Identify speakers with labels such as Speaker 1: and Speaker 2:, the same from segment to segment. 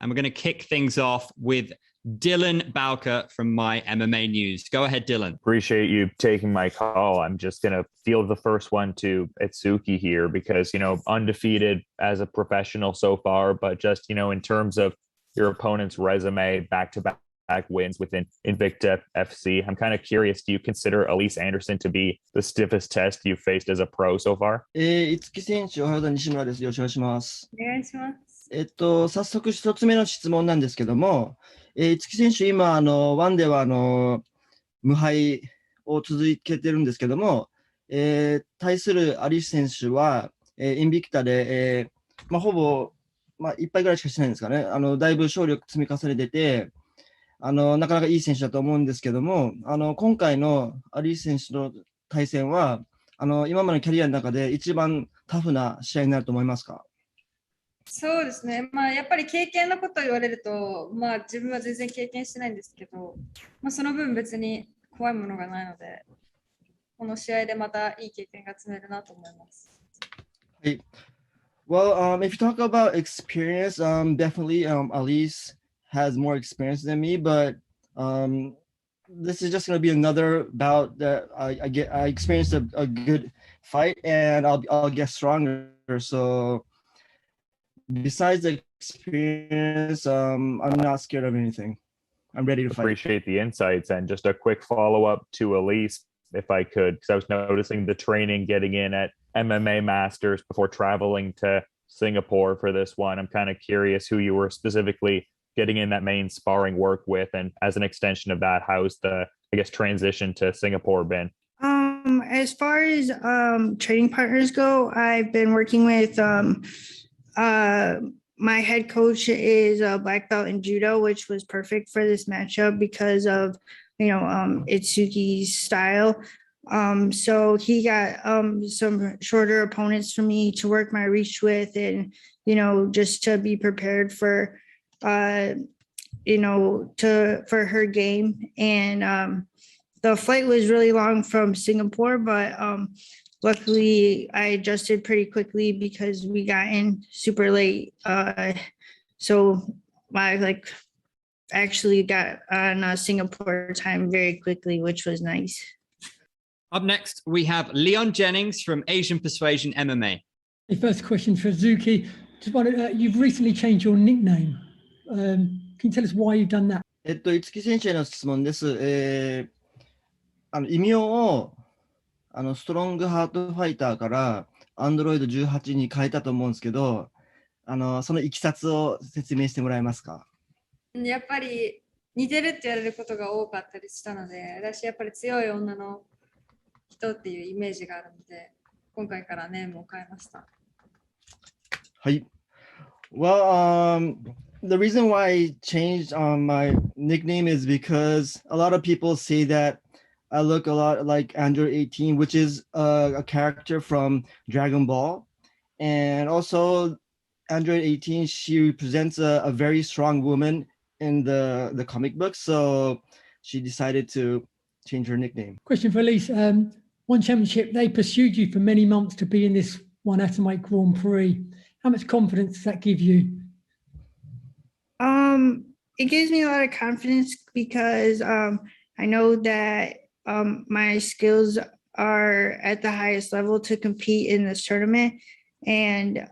Speaker 1: And we're going to kick things off with Dylan Bowker from My MMA News. Go ahead, Dylan.
Speaker 2: Appreciate you taking my call. I'm just going to field the first one to Itsuki here because, undefeated as a professional so far, but just, in terms of your opponent's resume, back-to-back wins within Invicta FC, I'm kind of curious, do you consider Alyse Anderson to be the stiffest test you've faced as a pro so far?
Speaker 3: 五木選手、おはようございます。西村です。よろしくお願いします。
Speaker 4: お願いします。
Speaker 3: 早速一つ目の質問なんですけども、五木選手、今、ワンでは無敗を続けてるんですけども、対するアリス選手は、インビクタで、ほぼ、1敗ぐらいしかしてないんですかね。だいぶ勝利を積み重ねてて、なかなかいい選手だと思うんですけども、今回のアリス選手の対戦は、今までのキャリアの中で一番タフな試合になると思いますか？
Speaker 4: そうですね、やっぱり経験のことを言われると、自分は全然経験してないんですけど、その分別に怖いものがないので、この試合でまたいい経験が積めるなと思います。
Speaker 3: はい。Well, if you talk about experience, definitely Alyse has more experience than me, but this is just going to be another bout that I experienced a good fight, and I'll get stronger. So besides the experience, I'm not scared of anything. I'm ready to fight.
Speaker 2: Appreciate the insights. And just a quick follow-up to Alyse, if I could, because I was noticing the training getting in at MMA Masters before traveling to Singapore for this one. I'm kind of curious who you were specifically getting in that main sparring work with, and as an extension of that, how's the, transition to Singapore been?
Speaker 5: As far as training partners go, I've been working with my head coach is a black belt in judo, which was perfect for this matchup because of Itsuki's style. So he got some shorter opponents for me to work my reach with, and just to be prepared for for her game. And the flight was really long from Singapore, but luckily I adjusted pretty quickly because we got in super late. So I actually got on Singapore time very quickly, which was nice.
Speaker 1: Up next, we have Leon Jennings from Asian Persuasion MMA.
Speaker 6: The first question for Itsuki. Just wondered, you've recently changed your nickname. Can you tell us why you've done that?
Speaker 3: 五木選手への質問です。異名をストロングハートファイターからアンドロイド18に変えたと思うんですけど、そのいきさつを説明してもらえますか？
Speaker 4: やっぱり似てるって言われることが多かったりしたので、私やっぱり強い女の人っていうイメージがあるので、今回からネームを変えました。
Speaker 3: はい。Well, the reason why I changed my nickname is because a lot of people say that I look a lot like Android 18, which is a character from Dragon Ball. And also Android 18, she represents a very strong woman in the comic book. So she decided to change her nickname.
Speaker 6: Question for Alyse. One championship, they pursued you for many months to be in this one Atomite Grand Prix. How much confidence does that give you?
Speaker 5: It gives me a lot of confidence because I know that my skills are at the highest level to compete in this tournament, and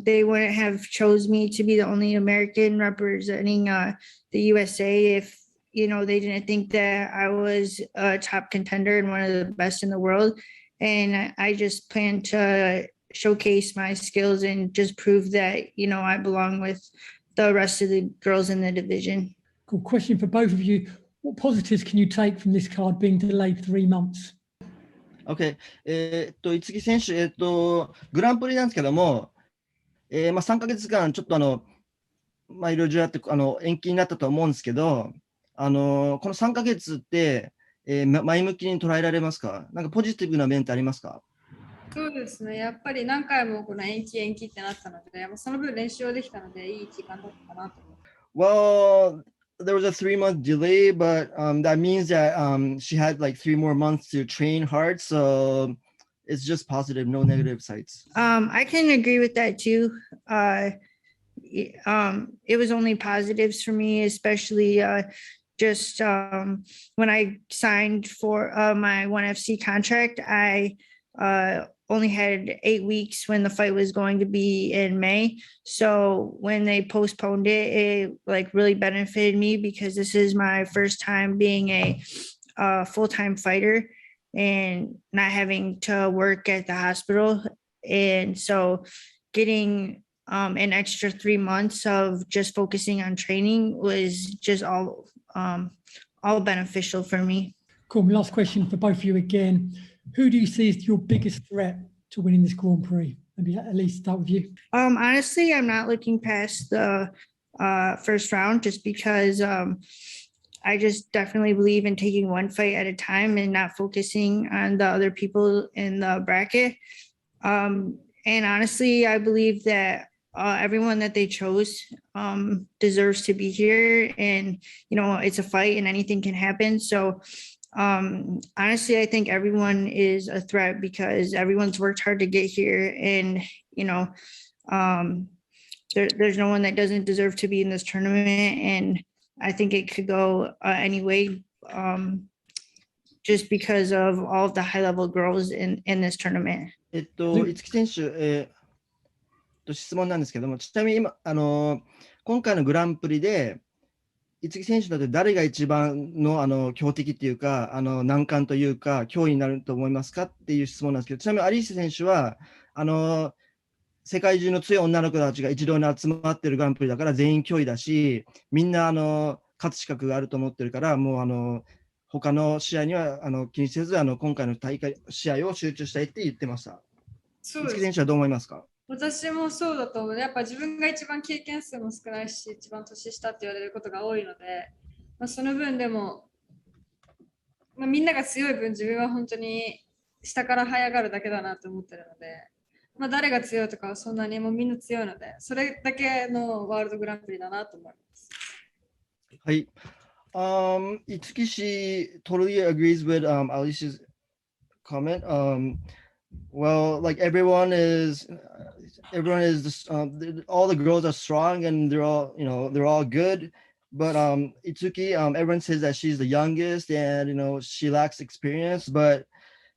Speaker 5: they wouldn't have chose me to be the only American representing the USA if they didn't think that I was a top contender and one of the best in the world. And I just plan to showcase my skills and just prove that I belong with the rest of the girls in the division.
Speaker 6: Cool. Question for both of you. What positives can you take from this card being delayed 3 months?
Speaker 3: OK。五木選手、グランプリなんですけども、3ヶ月間ちょっといろいろあって延期になったと思うんですけど、この3ヶ月って、前向きに捉えられますか？なんかポジティブな面ってありますか？
Speaker 4: そうですね、やっぱり何回もこの延期ってなったので、その分練習できたのでいい時間だったかなと思います。
Speaker 3: Well, there was a 3-month delay, but that means that she had like 3 more months to train hard. So it's just positive, no negative sides.
Speaker 5: I can agree with that too. it was only positives for me, especially just when I signed for my 1FC contract. I only had 8 weeks when the fight was going to be in May. So when they postponed it, it like really benefited me because this is my first time being a full-time fighter and not having to work at the hospital. And so getting an extra 3 months of just focusing on training was just all beneficial for me.
Speaker 6: Cool. My last question for both of you again. Who do you see as your biggest threat to winning this Grand Prix? Maybe Alyse, start with you.
Speaker 5: Honestly, I'm not looking past the first round just because I just definitely believe in taking one fight at a time and not focusing on the other people in the bracket. And honestly, I believe that everyone that they chose deserves to be here, and it's a fight and anything can happen. So honestly, I think everyone is a threat because everyone's worked hard to get here, and there's no one that doesn't deserve to be in this tournament, and I think it could go any way, just because of all of the high level girls in this tournament.
Speaker 3: 五木選手、質問なんですけども、ちなみに今、今回のグランプリで、五木選手だと誰が一番の強敵っていうか、難関というか、脅威になると思いますかっていう質問なんですけど、ちなみにアリーセ選手は、世界中の強い女の子たちが一堂に集まってるグランプリだから全員脅威だし、みんな勝つ資格があると思ってるから、もう他の試合には気にせず、今回の試合を集中したいって言ってました。五木選手はどう思いますか？
Speaker 4: 私もそうだと思う。やっぱ自分が一番経験数も少ないし、一番年下って言われることが多いので、その分でも、みんなが強い分、自分は本当に下から這い上がるだけだなと思ってるので、誰が強いとかはそんなにもうみんな強いので、それだけのワールドグランプリだなと思います。
Speaker 3: はい。Itsuki, she totally agrees with Alyse's comment. Well, like everyone is just, all the girls are strong and they're all good. But Itsuki, everyone says that she's the youngest and she lacks experience. But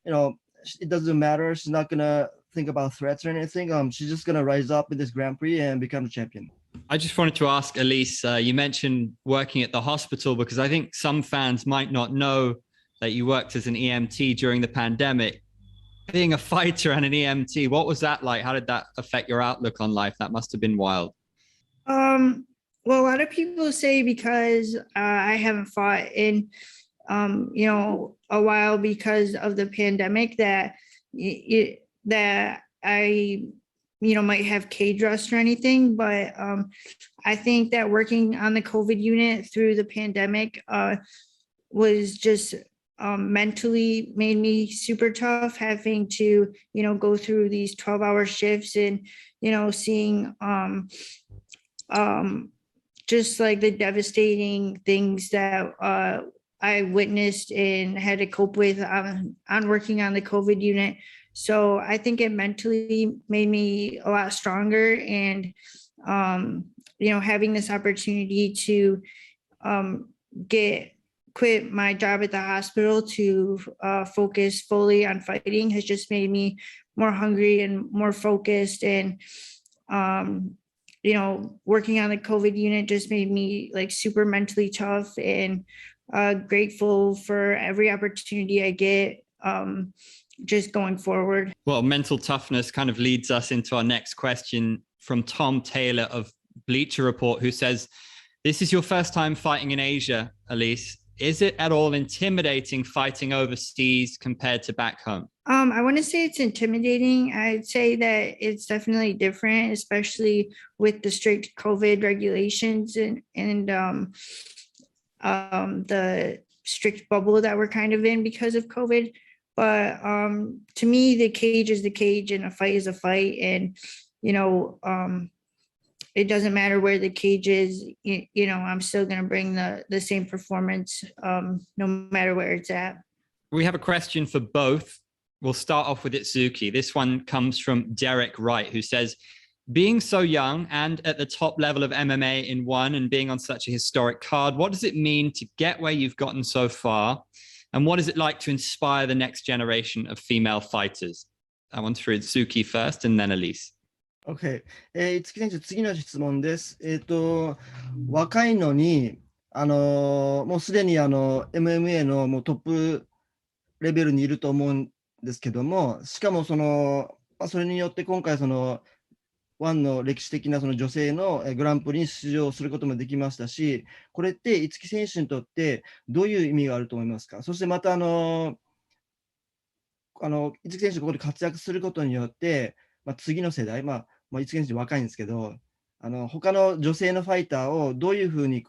Speaker 3: it doesn't matter. She's not gonna think about threats or anything. She's just gonna rise up in this Grand Prix and become the champion.
Speaker 1: I just wanted to ask Alyse, you mentioned working at the hospital because I think some fans might not know that you worked as an EMT during the pandemic. Being a fighter and an EMT, what was that like? How did that affect your outlook on life? That must have been wild.
Speaker 5: Well, a lot of people say because I haven't fought in, a while because of the pandemic that I might have cage rust or anything, but I think that working on the COVID unit through the pandemic was just mentally made me super tough, having to go through these 12-hour shifts and seeing just like the devastating things that I witnessed and had to cope with on working on the COVID unit. So I think it mentally made me a lot stronger, and having this opportunity to quit my job at the hospital to focus fully on fighting has just made me more hungry and more focused. And working on the COVID unit just made me like super mentally tough and grateful for every opportunity I get just going forward.
Speaker 1: Well, mental toughness kind of leads us into our next question from Tom Taylor of Bleacher Report, who says, this is your first time fighting in Asia, Alyse. Is it at all intimidating fighting overseas compared to back home?
Speaker 5: I want to say it's intimidating. I'd say that it's definitely different, especially with the strict COVID regulations and the strict bubble that we're kind of in because of COVID. But to me, the cage is the cage and a fight is a fight. And, it doesn't matter where the cage is, I'm still going to bring the same performance no matter where it's at.
Speaker 1: We have a question for both. We'll start off with Itsuki. This one comes from Derek Wright, who says, being so young and at the top level of MMA in one and being on such a historic card, what does it mean to get where you've gotten so far? And what is it like to inspire the next generation of female fighters? I want to read Itsuki first and then Alyse.
Speaker 3: OK。五木選手、次の質問です。若いのに、もうすでにMMA のもうトップレベルにいると思うんですけども、しかもそれによって今回ワンの歴史的なその女性のグランプリに出場することもできましたし、これって五木選手にとってどういう意味があると思いますか？そしてまた五木選手がここで活躍することによって、次の世代、五木選手若いんですけど、他の女性のファイターをどういうふうに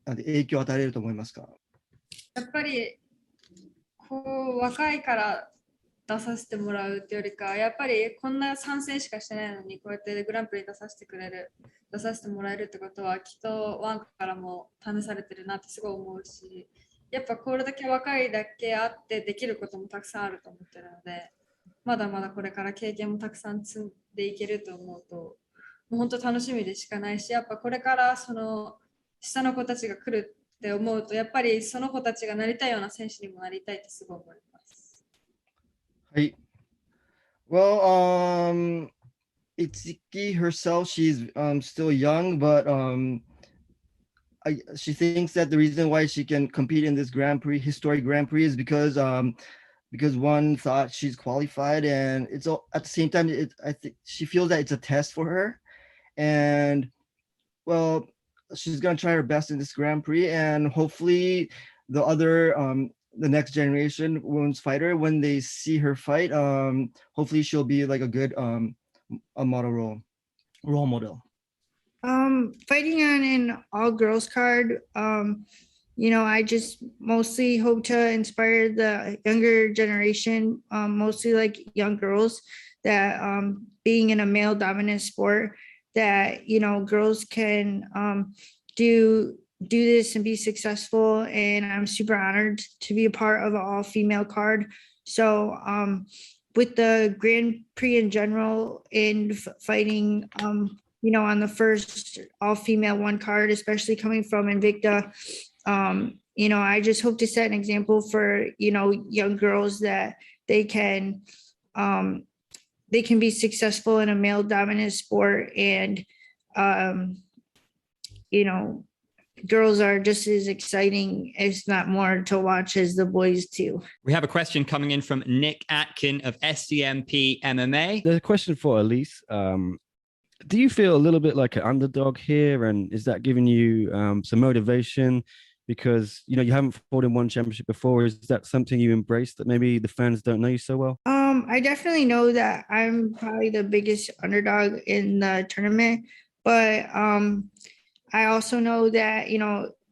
Speaker 3: 影響を与えれると思いますか？
Speaker 4: やっぱり若いから出させてもらうっていうよりか、やっぱりこんな参戦しかしてないのに、こうやってグランプリ出させてもらえるってことは、きっとワンからも試されてるなってすごい思うし、やっぱこれだけ若いだけあってできることもたくさんあると思ってるので、まだまだこれから経験もたくさん積んでいけると思うと、もう本当楽しみでしかないし、やっぱこれから下の子たちが来るって思うと、やっぱりその子たちがなりたいような選手にもなりたいってすごい思います。
Speaker 3: はい。Well, Itsuki herself, she's still young, but she thinks that the reason why she can compete in this historic Grand Prix, is because one thought she's qualified, and it's all, at the same time, I think she feels that it's a test for her, and well, she's gonna try her best in this Grand Prix, and hopefully the next generation women's fighter, when they see her fight, hopefully she'll be like a good a role model.
Speaker 5: Fighting on an all girls card, I just mostly hope to inspire the younger generation, mostly like young girls, that being in a male dominant sport, that girls can do this and be successful, and I'm super honored to be a part of an all-female card. So with the Grand Prix in general, and fighting on the first all-female one card, especially coming from Invicta, I just hope to set an example for young girls, that they can be successful in a male dominant sport, and girls are just as exciting, if not more, to watch as the boys too.
Speaker 1: We have a question coming in from Nick Atkin of SCMP MMA.
Speaker 7: There's a question for Alyse. Do you feel a little bit like an underdog here, and is that giving you some motivation? Because you haven't fought in one championship before. Is that something you embrace, that maybe the fans don't know you so well?
Speaker 5: I definitely know that I'm probably the biggest underdog in the tournament, but I also know that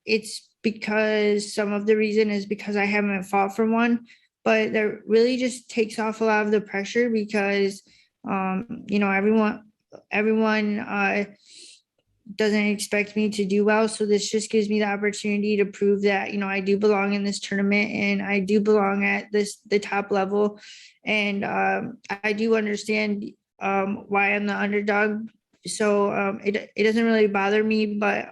Speaker 5: it's because some of the reason is because I haven't fought for one, but that really just takes off a lot of the pressure, because everyone doesn't expect me to do well. So this just gives me the opportunity to prove that I do belong in this tournament, and I do belong at the top level, and I do understand why I'm the underdog. So it doesn't really bother me, but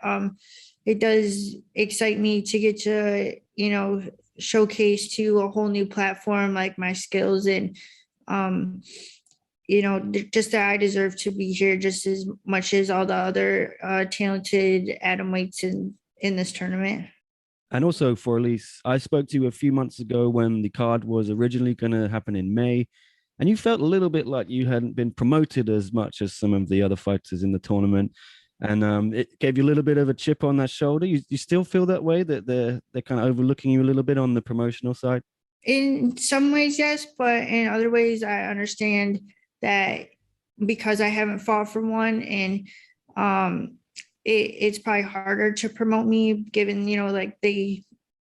Speaker 5: it does excite me to get to showcase to a whole new platform, like my skills, and just that I deserve to be here just as much as all the other talented atomweights in this tournament.
Speaker 7: And also for Alyse, I spoke to you a few months ago when the card was originally going to happen in May, and you felt a little bit like you hadn't been promoted as much as some of the other fighters in the tournament, and it gave you a little bit of a chip on that shoulder. You still feel that way, that they're kind of overlooking you a little bit on the promotional side?
Speaker 5: In some ways, yes, but in other ways, I understand that because I haven't fought for one, and it's probably harder to promote me, given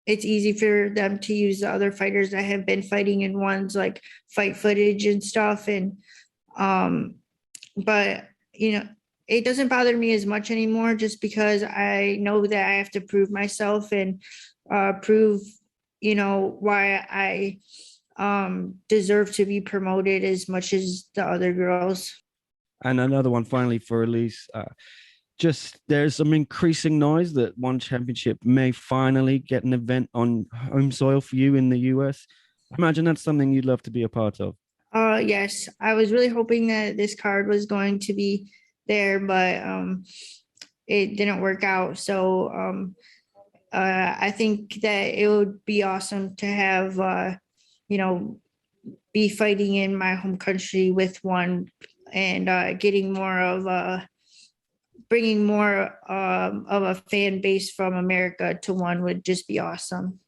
Speaker 5: it's easy for them to use the other fighters that have been fighting in ones, like fight footage and stuff, and but it doesn't bother me as much anymore, just because I know that I have to prove myself, and prove why I deserve to be promoted as much as the other girls.
Speaker 7: And another one finally for Alyse. Just there's some increasing noise that one championship may finally get an event on home soil for you in the US. I imagine that's something you'd love to be a part of.
Speaker 5: Yes, I was really hoping that this card was going to be there, but it didn't work out. So I think that it would be awesome to have, be fighting in my home country with one and getting more of bringing more of a fan base from America to one would just be awesome.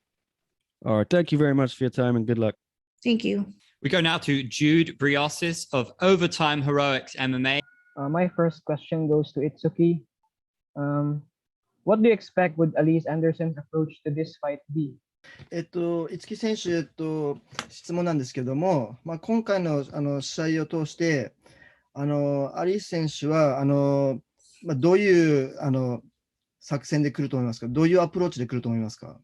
Speaker 7: All right. Thank you very much for your time and good luck.
Speaker 5: Thank you.
Speaker 1: We go now to Jude Briosis of Overtime Heroics MMA.
Speaker 8: My first question goes to Itsuki. What do you expect would Alyse Anderson's approach to this fight be?
Speaker 3: 五木選手、質問なんですけども、今回の、試合を通して、アリース選手は、どういう作戦で来ると思いますか？どういうアプローチで来ると思いますか？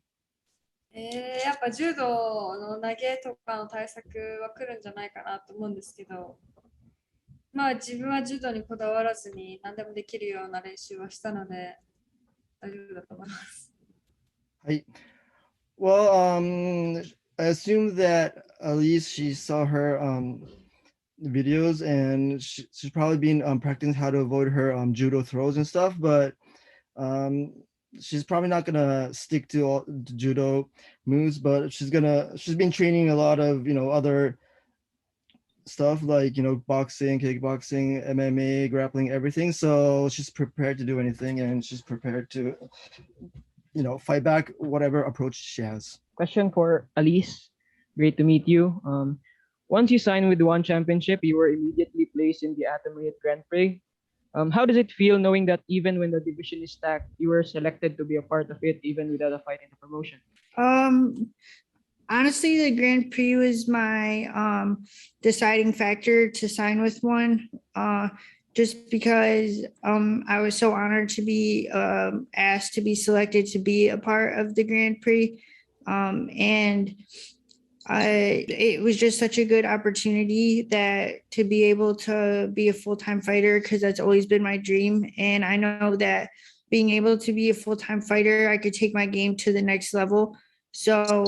Speaker 4: やっぱ柔道の投げとかの対策は来るんじゃないかなと思うんですけど、自分は柔道にこだわらずに何でもできるような練習はしたので大丈夫だと思います。
Speaker 3: はい。Well, I assume that Alyse, she saw her videos and she's probably been practicing how to avoid her judo throws and stuff, but she's probably not gonna stick to all the judo moves, but she's been training a lot of other stuff like boxing, kickboxing, MMA, grappling, everything. So she's prepared to do anything, and she's prepared to fight back whatever approach she has.
Speaker 8: Question for Alyse. Great to meet you. Once you signed with One Championship, you were immediately placed in the Atomweight Grand Prix. How does it feel knowing that even when the division is stacked, you were selected to be a part of it, even without a fight in the promotion?
Speaker 5: Honestly, the Grand Prix was my deciding factor to sign with One. Just because I was so honored to be asked to be selected to be a part of the Grand Prix. And it was just such a good opportunity that to be able to be a full-time fighter, because that's always been my dream. And I know that being able to be a full-time fighter, I could take my game to the next level. So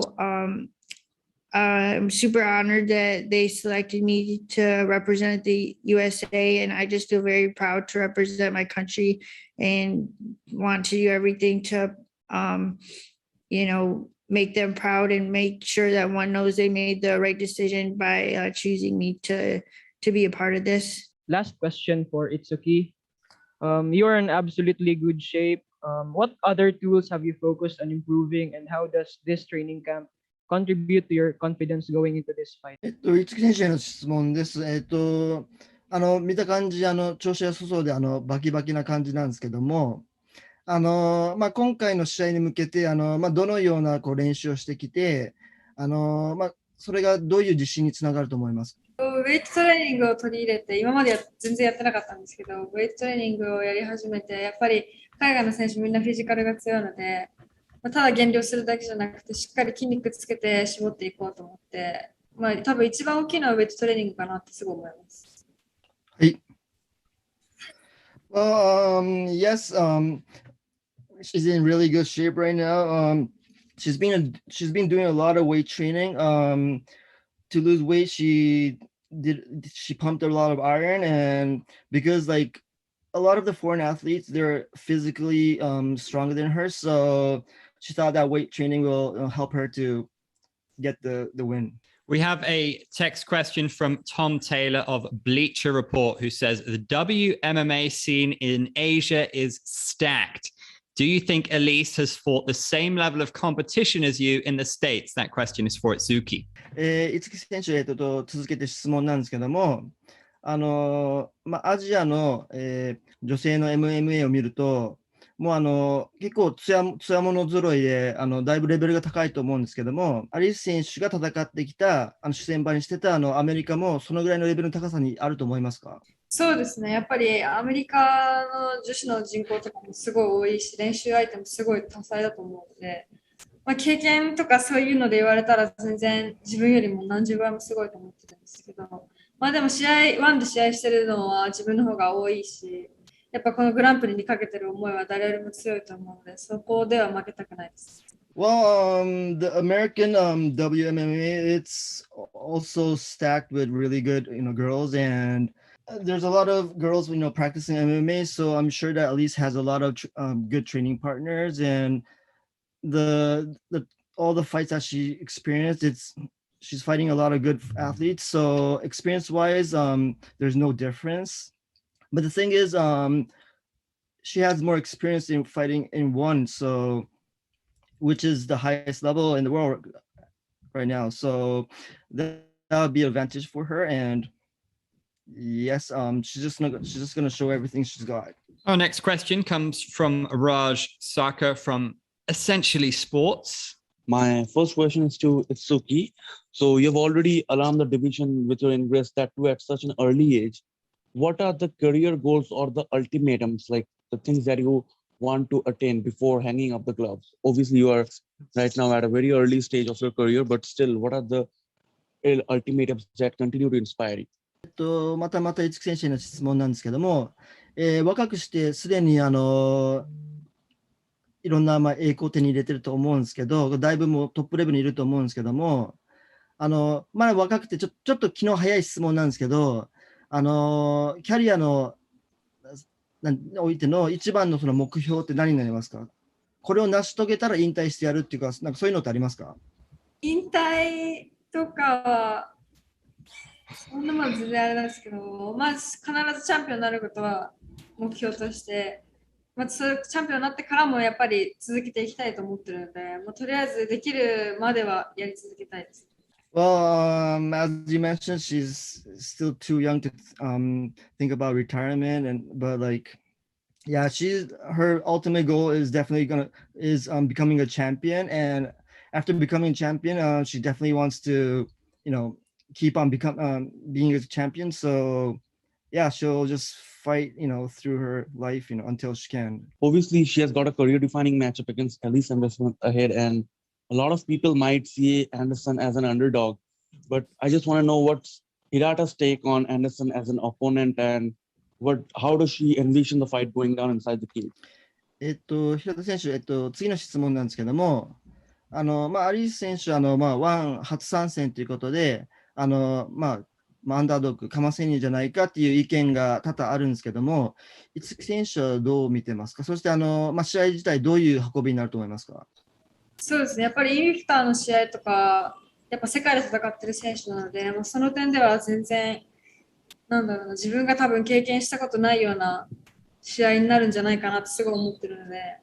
Speaker 5: I'm super honored that they selected me to represent the USA, and I just feel very proud to represent my country and want to do everything to, make them proud and make sure that One knows they made the right decision by choosing me to be a part of this.
Speaker 8: Last question for Itsuki. You are in absolutely good shape. What other tools have you focused on improving, and how does this training camp contribute to your confidence going into this fight?
Speaker 3: 五木選手への質問です。見た感じ、調子良さそうで、バキバキな感じなんですけども、今回の試合に向けて、どのような練習をしてきて、それがどういう自信につながると思いますか？
Speaker 4: ウェイトトレーニングを取り入れて、今まで全然やってなかったんですけど、ウェイトトレーニングをやり始めて、やっぱり海外の選手みんなフィジカルが強いので、ただ減量するだけじゃなくて、しっかり筋肉つけて絞っていこうと思って、多分一番大きいのはウェイトトレーニングかなってすごい思います。
Speaker 3: はい。Well, yes, she's in really good shape right now. She's been doing a lot of weight training. To lose weight, she pumped a lot of iron, and because a lot of the foreign athletes, they're physically stronger than her, so she thought that weight training will help her to get the win.
Speaker 1: We have a text question from Tom Taylor of Bleacher Report, who says the WMMA scene in Asia is stacked. Do you think Alyse has fought the same level of competition as you in the States? That question is for Itsuki.
Speaker 3: 五木選手、続けて質問なんですけども、アジアの、女性の MMA を見ると、もう結構つやもの揃いでだいぶレベルが高いと思うんですけども、アリス選手が戦ってきた主戦場にしてたアメリカもそのぐらいのレベルの高さにあると思いますか？
Speaker 4: そうですね、やっぱりアメリカの女子の人口とかもすごい多いし、練習相手もすごい多彩だと思うので、経験とかそういうので言われたら全然自分よりも何十倍もすごいと思ってるんですけど、まあでもワンで試合してるのは自分の方が多いし、やっぱこのグランプリにかけてる思いは誰よりも強いと思うので、そこでは負けたくないです。
Speaker 3: Well, the American WMMA, it's also stacked with really good, girls, and there's a lot of girls, practicing MMA. So I'm sure that Alyse has a lot of good training partners, and the all the fights that she experienced, she's fighting a lot of good athletes. So experience-wise, there's no difference. But the thing is, she has more experience in fighting in one, so which is the highest level in the world right now. So that would be an advantage for her. And yes, she's just gonna show everything she's got.
Speaker 1: Our next question comes from Raj Saka from Essentially Sports.
Speaker 9: My first question is to Itsuki. So you've already alarmed the division with your ingress, that too at such an early age. What are the career goals or the ultimatums, like the things that you want to attain before hanging up the gloves? Obviously, you are right now at a very early stage of your career, but still, what are the ultimatums that continue to inspire you?
Speaker 3: また五木選手への質問なんですけども、若くしてすでにいろんな栄光を手に入れてると思うんですけど、だいぶもうトップレベルにいると思うんですけども、まだ若くてちょっと気の早い質問なんですけど、キャリアのおいての一番のその目標って何になりますか？これを成し遂げたら引退してやるっていうか、なんかそういうのってありますか？
Speaker 4: 引退とかは、そんなもん全然あれなんですけど、まず必ずチャンピオンになることは目標として、まずチャンピオンになってからもやっぱり続けていきたいと思ってるので、もうとりあえずできるまではやり続けたいです。
Speaker 3: Well, as you mentioned, she's still too young to think about retirement, but yeah, her ultimate goal is definitely becoming a champion, and after becoming champion, she definitely wants to, keep on being a champion. So yeah, she'll just fight, through her life, until she can.
Speaker 9: Obviously, she has got a career-defining matchup against Alyse ahead, and a lot of people might see Anderson as an underdog. But I just want to know what's Hirata's take on Anderson as an opponent, and how does she envision the fight going down inside the cage?
Speaker 3: 平田選手、次の質問なんですけども、アリース選手、ワン初参戦ということで、アンダードッグ、かませにじゃないかっていう意見が多々あるんですけども、五木選手はどう見てますか？そして、試合自体、どういう運びになると思いますか？
Speaker 4: そうですね、やっぱりインフィクターの試合とか、やっぱ世界で戦ってる選手なので、その点では全然、自分が多分経験したことないような試合になるんじゃないかなってすごい思ってるので、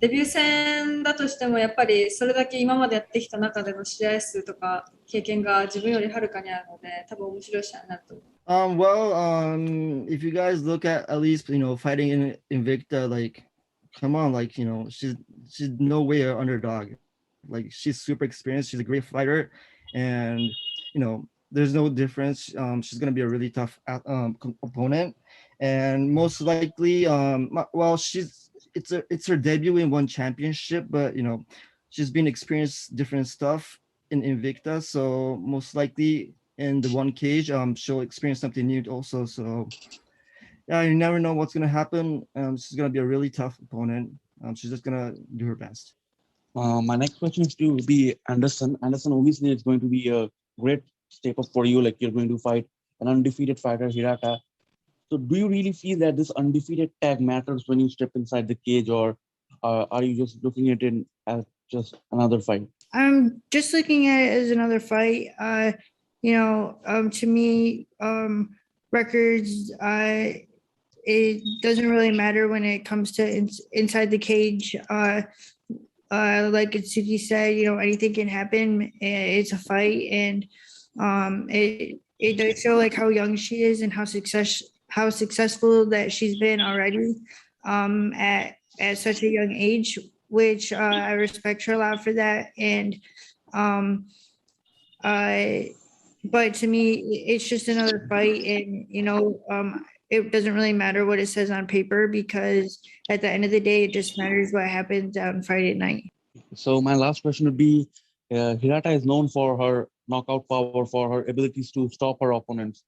Speaker 4: デビュー戦だとしてもやっぱりそれだけ今までやってきた中での試合数とか経験が自分よりはるかにあるので、多分面白い試合になると思う。
Speaker 3: If you guys look at least, fighting in Invicta, come on, she's no way an underdog. She's super experienced. She's a great fighter, and there's no difference. She's gonna be a really tough opponent, and most likely, it's her debut in one championship, but she's been experienced different stuff in Invicta, so most likely in the one cage, she'll experience something new also. So yeah, you never know what's gonna happen. She's gonna be a really tough opponent. She's just gonna do her best.
Speaker 9: My next question is to be Anderson. Anderson, obviously, it's going to be a great step up for you. Like, you're going to fight an undefeated fighter, Hirata. So do you really feel that this undefeated tag matters when you step inside the cage, or are you just looking at it as just another fight?
Speaker 5: I'm just looking at it as another fight. To me, records, it doesn't really matter when it comes to inside the cage. Like Itsuki said, anything can happen. It's a fight, and it does show how young she is and how successful that she's been already at such a young age, which I respect her a lot for that. And but to me, it's just another fight, and it doesn't really matter what it says on paper, because at the end of the day, it just matters what happens on Friday night.
Speaker 9: So my last question would be, Hirata is known for her knockout power, for her abilities to stop her opponents.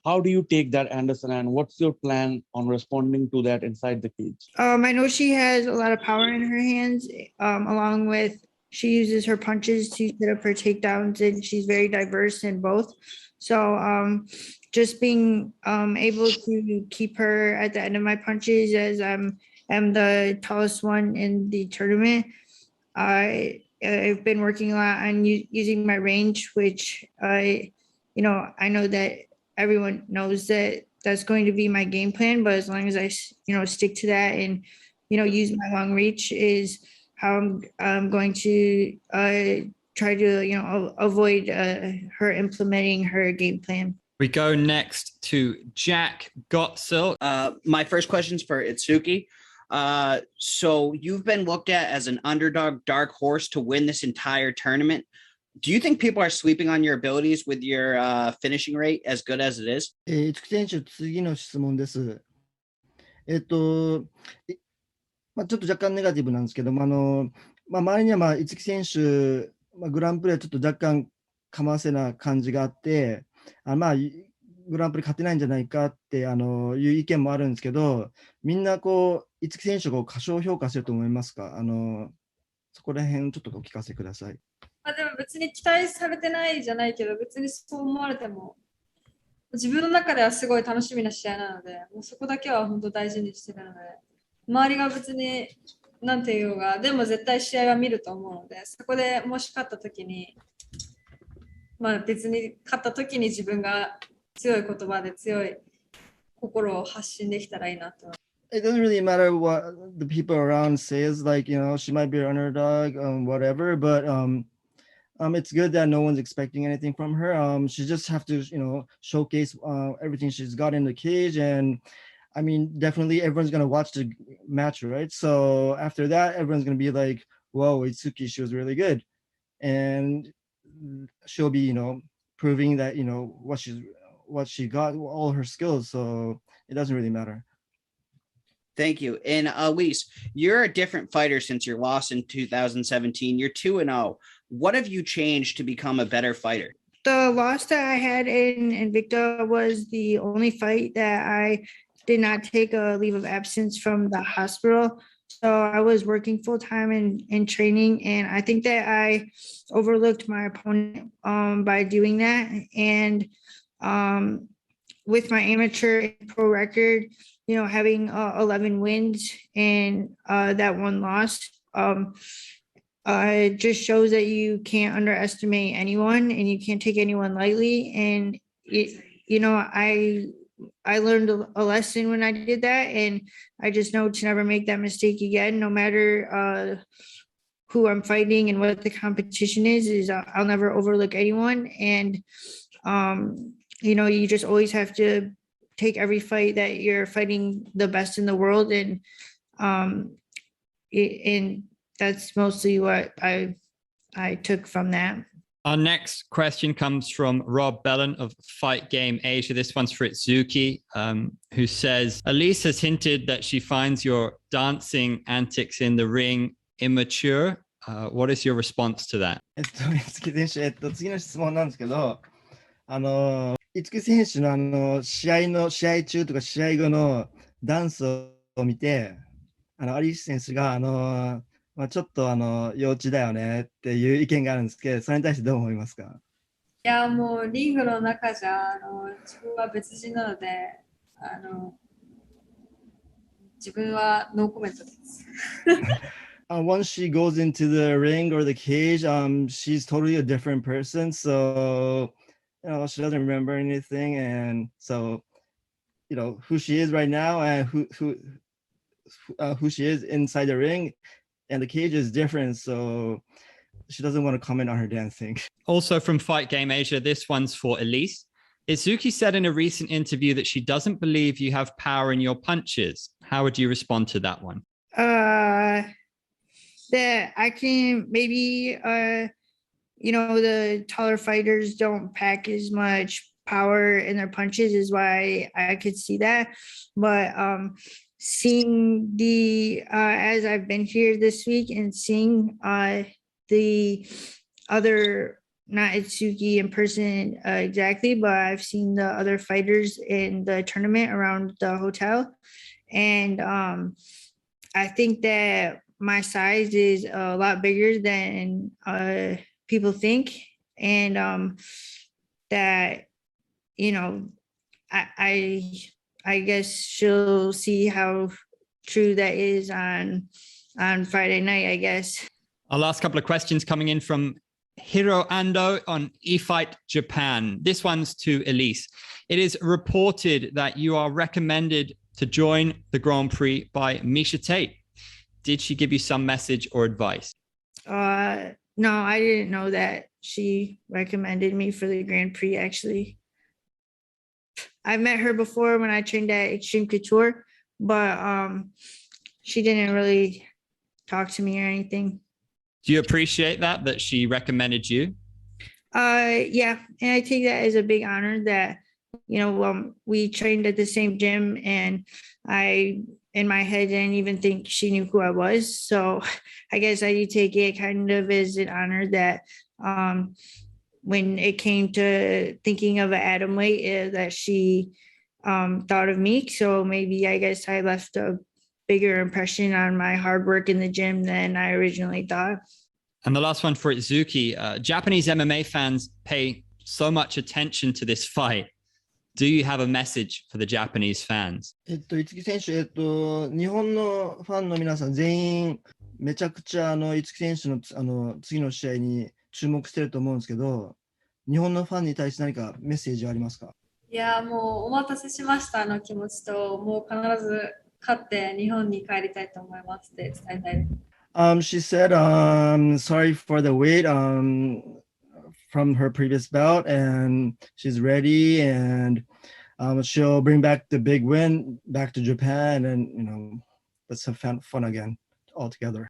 Speaker 9: How do you take that, Anderson, and what's your plan on responding to that inside the cage?
Speaker 5: I know she has a lot of power in her hands, along with she uses her punches to set up her takedowns, and she's very diverse in both. So just being able to keep her at the end of my punches, as I'm the tallest one in the tournament. I've been working a lot on using my range, which I know that everyone knows that that's going to be my game plan. But as long as I stick to that and use my long reach is how I'm going to try to avoid her implementing her game plan.
Speaker 1: We go next to Jack Gotzel.
Speaker 10: My first question is for Itsuki. So you've been looked at as an underdog dark horse to win this entire tournament. Do you think people are sleeping on your abilities with your finishing rate as good as it is?
Speaker 3: 五木選手、次の質問です。ちょっと若干ネガティブなんですけども、周りには五木選手、グランプリはちょっと若干かませな感じがあって、グランプリ勝てないんじゃないかっていう意見もあるんですけど、みんな五木選手を過小評価してると思いますか？そこら辺ちょっとお聞かせください。
Speaker 4: でも別に期待されてないじゃないけど、別にそう思われても、自分の中ではすごい楽しみな試合なので、もうそこだけは本当大事にしてるので、周りが別になんていうか、でも絶対試合は見ると思うので、そこでもし勝った時に、別に勝った時に自分が強い言葉で強い心を発信できたらいいなと。
Speaker 3: It doesn't really matter what the people around says, like, she might be an underdog, whatever, but it's good that no one's expecting anything from her. She just have to, showcase everything she's got in the cage, and I mean, definitely everyone's gonna watch the match, right? So after that, everyone's gonna be like, "Whoa, Itsuki, she was really good," and she'll be, proving that what she got, all her skills. So it doesn't really matter.
Speaker 10: Thank you. And Alyse, you're a different fighter since your loss in 2017. You're 2-0. What have you changed to become a better fighter?
Speaker 5: The loss that I had in Invicta was the only fight that I did not take a leave of absence from the hospital. So I was working full time in training, and I think that I overlooked my opponent by doing that. And with my amateur and pro record, having 11 wins and that one loss, it just shows that you can't underestimate anyone and you can't take anyone lightly. And I learned a lesson when I did that, and I just know to never make that mistake again, no matter who I'm fighting and what the competition is I'll never overlook anyone. And you just always have to take every fight that you're fighting the best in the world, and that's mostly what I took from that.
Speaker 1: Our next question comes from Rob Bellin of Fight Game Asia. This one's for Itsuki, who says, Alyse has hinted that she finds your dancing antics in the ring immature. What is your response to that?
Speaker 3: 五木選手、次の質問なんですけど、五木選手の試合中とか試合後のダンスを見て、アリス選手がちょっと幼稚だよねっていう意見があるんですけど、それに対してどう思いますか？
Speaker 4: いや、もうリングの中じゃ自分は別人なので、自分はノーコメントです。
Speaker 3: Once she goes into the ring or the cage, she's totally a different person. So, she doesn't remember anything, and so, who she is right now and who she is inside the ring and the cage is different. So she doesn't want to comment on her dancing.
Speaker 1: Also from Fight Game Asia, this one's for Alyse. Itsuki said in a recent interview that she doesn't believe you have power in your punches. How would you respond to that one?
Speaker 5: That I can maybe, the taller fighters don't pack as much power in their punches is why I could see that. But seeing as I've been here this week and seeing the other, not Itsuki in person exactly, but I've seen the other fighters in the tournament around the hotel. And I think that my size is a lot bigger than people think. And that, you know, I guess she'll see how true that is on Friday night, I guess.
Speaker 1: Our last couple of questions coming in from Hiro Ando on eFight Japan. This one's to Alyse. It is reported that you are recommended to join the Grand Prix by Misha Tate. Did she give you some message or advice?
Speaker 5: No, I didn't know that she recommended me for the Grand Prix, actually. I've met her before when I trained at Extreme Couture, but she didn't really talk to me or anything.
Speaker 1: Do you appreciate that she recommended you?
Speaker 5: Yeah, and I take that as a big honor that, you know, we trained at the same gym, and I, in my head, didn't even think she knew who I was. So I guess I do take it kind of as an honor that when it came to thinking of an atom weight, that she thought of me. So maybe I guess I left a bigger impression on my hard work in the gym than I originally thought.
Speaker 1: And the last one for Itsuki, Japanese MMA fans pay so much attention to this fight. Do you have a message for the Japanese fans?
Speaker 3: 五木選手、日本のファンの皆さん全員めちゃくちゃ五木選手の次の試合に注目してると思うんですけど、日本のファンに対して何かメッセージはありますか？
Speaker 4: いや、もうお待たせしましたの気持ちと、もう必ず勝って日本に帰りたいと思いますって伝えたいです。
Speaker 3: She said, sorry for the wait from her previous bout, and she's ready, and she'll bring back the big win back to Japan, and let's have fun again all together.